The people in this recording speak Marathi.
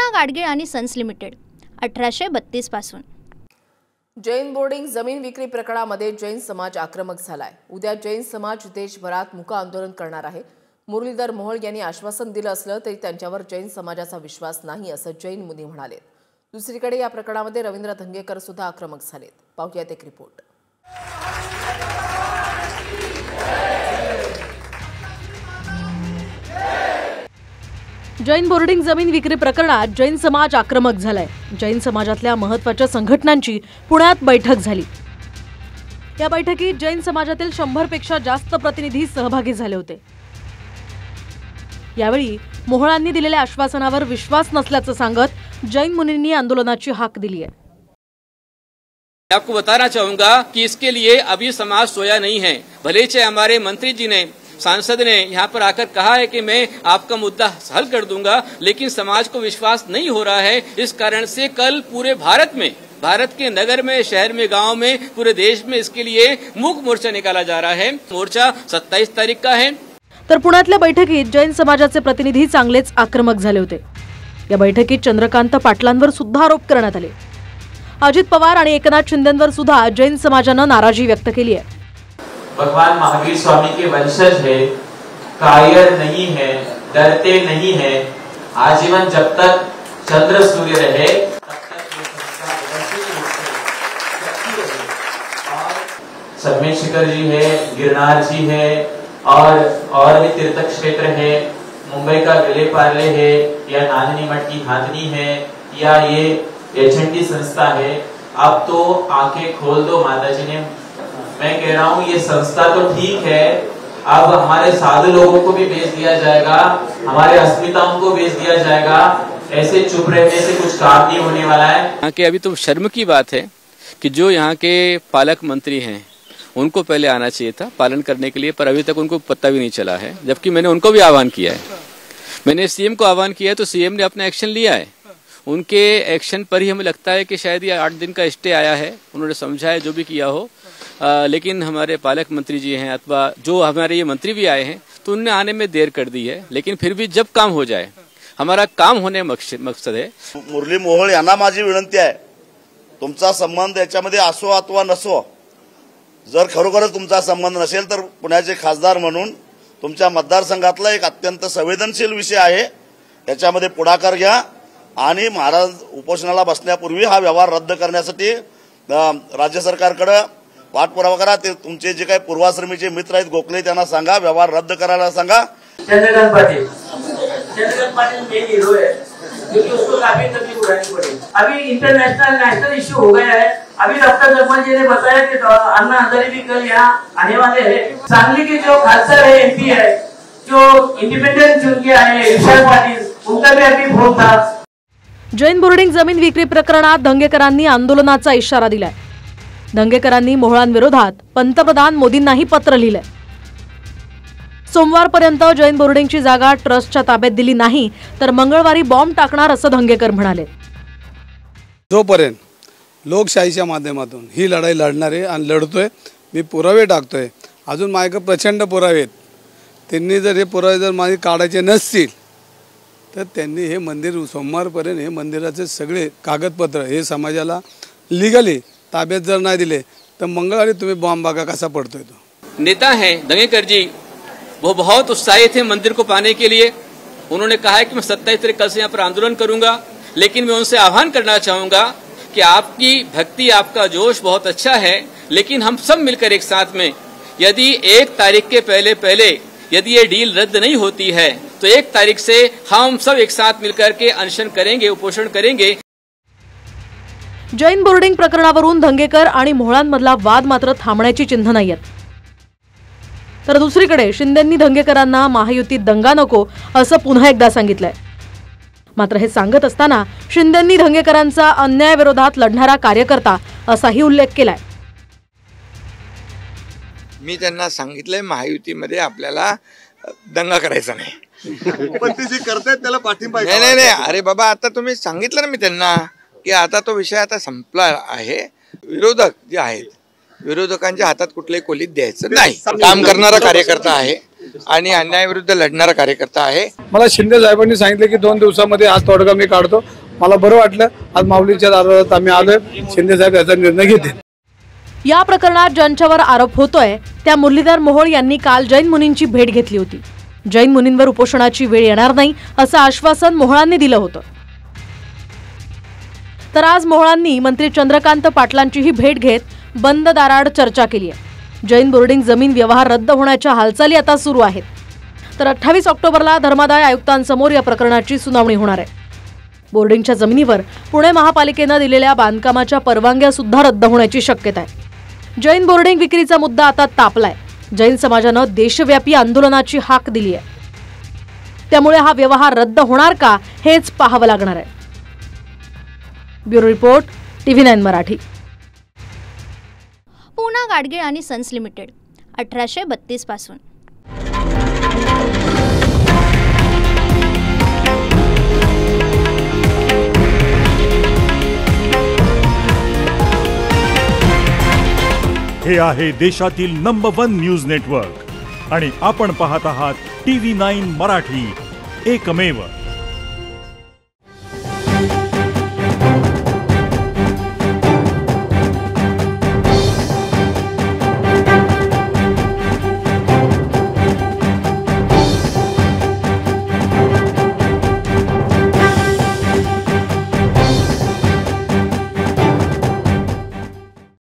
चंद्रकांत गाडगीळ आणि सन्स लिमिटेड 1832 पासून। जैन बोर्डिंग जमीन विक्री प्रकरणामध्ये जैन समाज आक्रमक झालाय। उद्या जैन समाज देशभरात मूक आंदोलन करणार आहे। मुरलीधर मोहोळ यांनी आश्वासन दिलं असलं तरी त्यांच्यावर जैन समाजाचा विश्वास नाही असं जैन मुनी म्हणाले। दुसरीकडे या प्रकरणामध्ये रवींद्र धंगेकर सुद्धा आक्रमक झालेत। पाहूयात एक रिपोर्ट। जैन बोर्डिंग जमीन विक्री प्रकरणात जैन समाज आक्रमक झालाय। जैन समाजातल्या महत्त्वाच्या संघटनांची पुण्यात बैठक झाली। या बैठकीत जैन समाजातील 100 पेक्षा जास्त प्रतिनिधी सहभागी झाले होते। यावेळी मोहोळांनी दिलेल्या आश्वासनावर विश्वास नसल्याचं सांगत जैन मुनींनी आंदोलनाची हाक दिली आहे। मैं आपको बताना चाहूंगा कि इसके लिए अभी समाज सोया नहीं है। भले से हमारे मंत्री जी ने, सांसद ने यहाँ पर आकर कहा है कि मैं आपका मुद्दा हल कर दूंगा, लेकिन समाज को विश्वास नहीं हो रहा है। इस कारण से कल पूरे भारत के नगर में, शहर में, गांव में, पूरे देश में इसके लिए मूक मोर्चा निकाला जा रहा है। मोर्चा 27 तारीख का है। तर पुण्यातल्या बैठकीत जैन समाजाचे प्रतिनिधी चांगलेच आक्रमक झाले होते। या बैठकीत चंद्रकांत पाटलांवर सुद्धा आरोप करण्यात आले। अजित पवार आणि एकनाथ शिंदेंवर सुद्धा जैन समाजानं नाराजी व्यक्त केली आहे। भगवान महावीर स्वामी के वंशज है, कायर नहीं है, डरते नहीं है। आजीवन जब तक चंद्र सूर्य रहे तब तक संगमेश्वर जी है, गिरनार जी है और भी तीर्थ क्षेत्र है। मुंबई का विले पार्ले है या नांदनी मठ की धातनी है या ये एचएनटी संस्था है। अब तो आंखें खोल दो माताजी ने। मैं कह रहा हूँ ये संस्था तो ठीक है, अब हमारे साधु लोगों को भी बेच दिया जाएगा, हमारे अस्मिताओं को बेच दिया जाएगा। ऐसे चुप रहने से कुछ काम नहीं होने वाला है। यहाँ के अभी तो शर्म की बात है कि जो यहाँ के पालक मंत्री हैं उनको पहले आना चाहिए था पालन करने के लिए, पर अभी तक उनको पता भी नहीं चला है। जबकि मैंने उनको भी आह्वान किया है, मैंने सीएम को आह्वान किया है तो सीएम ने अपना एक्शन लिया है। उनके एक्शन पर ही हमें लगता है कि शायद ये 8 दिन का स्टे आया है, उन्होंने समझा है जो भी किया हो। लेकिन हमारे पालक मंत्री जी हैं अथवा जो हमारे ये मंत्री भी आए हैं तो उनने आने में देर कर दी है। लेकिन फिर भी जब काम हो जाए, हमारा काम होने मकसद है। मुरली मोहोळ यांना माझी विनंती आहे, तुमचा संबंध याच्यामध्ये असो अथवा नसो, जर खरोखरच तुमचा संबंध नसेल तर पुण्याचे खासदार म्हणून तुमच्या मतदारसंघातला एक अत्यंत संवेदनशील विषय आहे, याच्यामध्ये पुढाकार घ्या आणि महाराज उपोषणाला बसण्यापूर्वी हा व्यवहार रद्द करण्यासाठी राज्य सरकारकडे पाठपुरावा करा। ते तुमचे जे काही पूर्वाश्रमीचे मित्र आहेत गोखले त्यांना सांगा व्यवहार रद्द करायला सांगा। चंद्रकांत पाटिल मेन हीरो है, क्योंकि उसको काफी तकलीफ उठानी पड़ी। अभी नेशनल इश्यू हो गया है। अभी डॉक्टर जगमल जी ने बताया कि अन्ना हजारे भी कल यहाँ आने वाले हैं। सांगली के जो खासदार है, एमपी है, जो इंडिपेंडेंट चुन के आए हैं विशाल पाटिल, उनका भी अभी फोन था। जैन बोर्डिंग जमीन विक्री प्रकरणात धंगेकरांनी आंदोलनाचा इशारा दिलाय। धंगेकरांनी मोहोळांविरोधात पंतप्रधान मोदींनाही पत्र लिहिलंय। सोमवारपर्यंत जैन बोर्डिंगची जागा ट्रस्टच्या ताब्यात दिली नाही तर मंगळवारी बॉम्ब टाकणार असं धंगेकर म्हणाले। जोपर्यंत लोकशाहीच्या माध्यमातून ही लढाई लढणार आहे आणि लढतोय, मी पुरावे टाकतोय। अजून माझ्याकडे प्रचंड पुरावे आहेत। त्यांनी जर हे पुरावे जर माझे काढायचे नसतील तर त्यांनी हे मंदिर सोमवारपर्यंत हे मंदिराचे सगळे कागदपत्र हे समाजाला लीगली ताब्यात जर नाही दिले तर मंगळवारी तुम्ही बॉम्ब बघा कसा पडतोय। तो नेता है धंगेकर जी, वो बहुत उत्साहित थे मंदिर को पाने के लिए। उन्होंने कहा है कि मैं 27 तारीख कल से यहाँ पर आंदोलन करूंगा। लेकिन मैं उनसे आह्वान करना चाहूंगा कि आपकी भक्ति, आपका जोश बहुत अच्छा है, लेकिन हम सब मिलकर एक साथ में यदि 1 तारीख के पहले यदि ये डील रद्द नहीं होती है तो 1 तारीख से हम सब एक साथ मिलकर के अनशन करेंगे, उपोषण करेंगे। जैन बोर्डिंग प्रकरणावरून धंगेकर आणि मोहोळांमधला वाद मात्र थांबण्याची चिन्ह नाहीयेत। तर दुसरीकडे शिंदेंनी धंगेकरांना महायुतीत दंगा नको असं पुन्हा एकदा सांगितलंय। मात्र हे सांगत असताना शिंदेंनी धंगेकरांचा अन्यायाविरोधात लढणारा कार्यकर्ता असाही उल्लेख केलाय। मी त्यांना सांगितलंय महायुतीमध्ये आपल्याला दंगा करायचा नाही। पण ते जे करतायत त्याला पाठिंबा नाही, अरे बाबा आता तुम्ही सांगितलं ना मी त्यांना की आता तो विषय आता संपला आहे। विरोधक जे आहेत, विरोधकांच्या हातात कुठलेही कोलीत द्यायचं नाही। काम करणारा कार्यकर्ता आहे आणि अन्यायाविरुद्ध लढणारा कार्यकर्ता आहे। मला शिंदे साहेबांनी सांगितले की 2 दिवसामध्ये आज तोडगा मी काढतो मला बरं वाटलं. आज माऊलीच्या दारात आम्ही आलोय. शिंदे साहेब याचा निर्णय घेतील. या प्रकरणात ज्यांच्यावर आरोप होतोय त्या मुरलीधर मोहोळ यांनी काल जैन मुनींची भेट घेतली होती. जैन मुनींवर उपोषणाची वेळ येणार नाही असं आश्वासन मोहोळांनी दिलं होतं. तर आज मोहोळांनी मंत्री चंद्रकांत पाटलांचीही भेट घेत बंद दाराआड चर्चा केली आहे. जैन बोर्डिंग जमीन व्यवहार रद्द होण्याच्या हालचाली आता सुरू आहेत. तर 28 ऑक्टोबरला धर्मादाय आयुक्तांसमोर या प्रकरणाची सुनावणी होणार आहे. बोर्डिंगच्या जमिनीवर पुणे महापालिकेनं दिलेल्या बांधकामाच्या परवानग्या सुद्धा रद्द होण्याची शक्यता आहे. जैन बोर्डिंग विक्रीचा मुद्दा आता तापलाय. जैन समाजानं देशव्यापी आंदोलनाची हाक दिली आहे. त्यामुळे हा व्यवहार रद्द होणार का हेच पाहावं लागणार आहे. Bureau report TV9 Marathi. Poona Gadgil आणि सन्स लिमिटेड 1832 पासून. हे आहे देशातील नंबर 1 न्यूज नेटवर्क आणि आपण पाहत आहात TV9 मराठी, एकमेव.